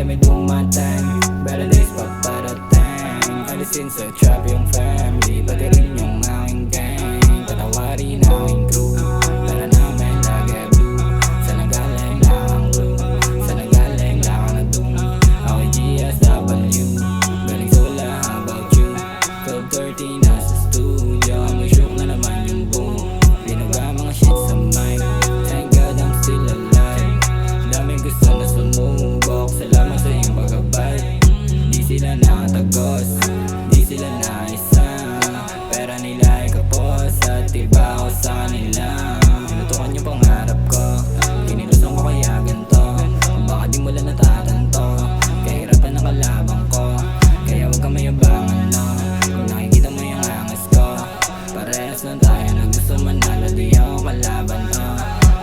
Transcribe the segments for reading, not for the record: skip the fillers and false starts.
let me do my thing. Better days paparating. Alisin sa trap yung family, pati rin yung aking gang. Patawarin aking crew, para namin lagi blue. Sa nagaling lang ang crew, sa nagaling lang ang nagdung. Ako GSW, galing sula, how about you? Club 13 nasa studio, amoy shook na naman yung boom. Binuga mga shit sa mic, thank God I'm still alive. Daming gusto na sumubok, salamat sa iyong paggabay. Di sila nakatagos, di sila naisa. Pera nila ay kapos at iba ako sa kanila. Pinutukan yung pangarap ko, kinilusan ko kaya ganito. Baka di mo lang natatanto, kahirapan ng kalabang ko. Kaya huwag kang mayabangan no, kung nakikita mo yung angas ko. Parehas lang tayo na gusto manalo, di ako kalaban no.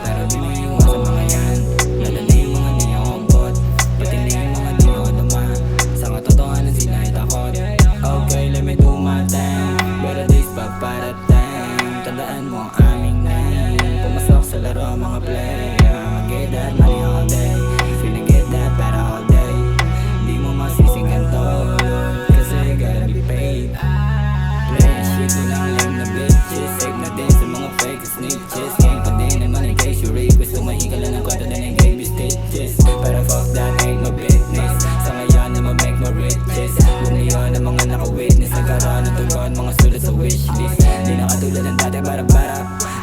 Pero di mo iwan sa mga yan, lalo na yung mga di ako bot. Pati na yung mga di ako duma, sa katotohanan sila ay takot. Okay, let me do my thing, better days paparating. Tandaan mo ang aming name, pumasok sa laro mga player. Get that money all day, finna get that pera all day. Di mo masisigan to, kasi gotta be paid. Play shit, walang lame na bitches. Egg na din sa mga fake snitches. Gang pa din naman in case you request. Tumahin ka lang ng kwento din yung game stitches. Pero fuck that, ain't my business. Sa ngayon na ma-make my riches. Lumiyon ang mga naka-witness. Nagkaroon ng tugon, mga sulat sa wishlist. Di na katulad ng dati para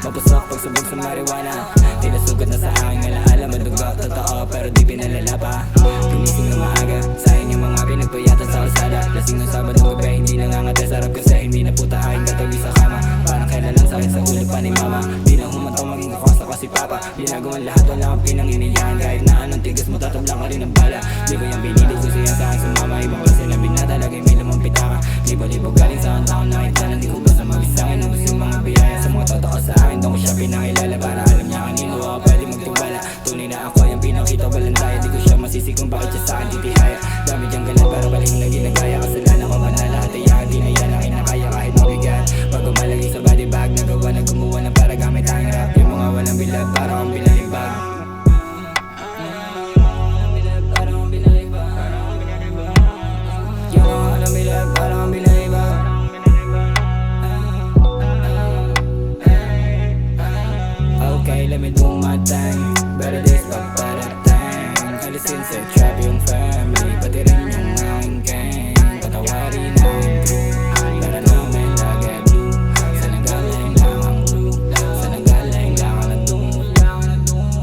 mapusok pagsubog sa marijuana. Tila sugat na sa aking alaala. Madugo, totoo, pero di pinalala pa. Gumising na maaga, sayang yung mga pinagpuyatan sa kalsada. Lasing ng Sabadong gabi, hindi nangangati. Sarap kasi hindi na puta aking katabi sa kama. Parang kailan lang sakit sa ulo pa ni mama. Di na humataw maging kakosa ko si papa. Ginagawan lahat, wala kang pinanginihan. Kahit na anong tigas mo, tatablang ka rin ng bala. Di ko yung binilig, gusto yan sa akin sumama. Ibang klase na binata, lagi may lamang pitaka. Libo-libo galing sa ang taon na kintanan. Di ko basta mabisangin ang gusto yung mga biyaya. Sa mga totoo sa akin, doon ko siya pinakilala. Para alam niya kanino ako pwede magtiwala. Tunay na ako yung pinakita, walang tayo. Di ko siya masisi kung bakit siya sa akin titihaya. Dami diyang galan, pero baling na ginagaya. Kasalanan ko ba na lahat ay akin, di na yan ang kinakaya kahit mabigat. Bago malagay sa body bag, nagawa na gumawa ng para gamit ang rap. Yung mga walang bilag, para akong binalibag. Yung mga walang bilag, para akong binalibag. Okay, let me do my thing, better days paparating. Alisin sa trap yung family, pati rin yung aking gang. Patawarin aking crew, para namin lagi blue. Sa nagaling lang ang crew, sa nagaling lang ang nagdung.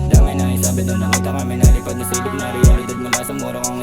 Dami na yung sabi doon, nakita kami nalipad na silip na realidad mula sa mura kong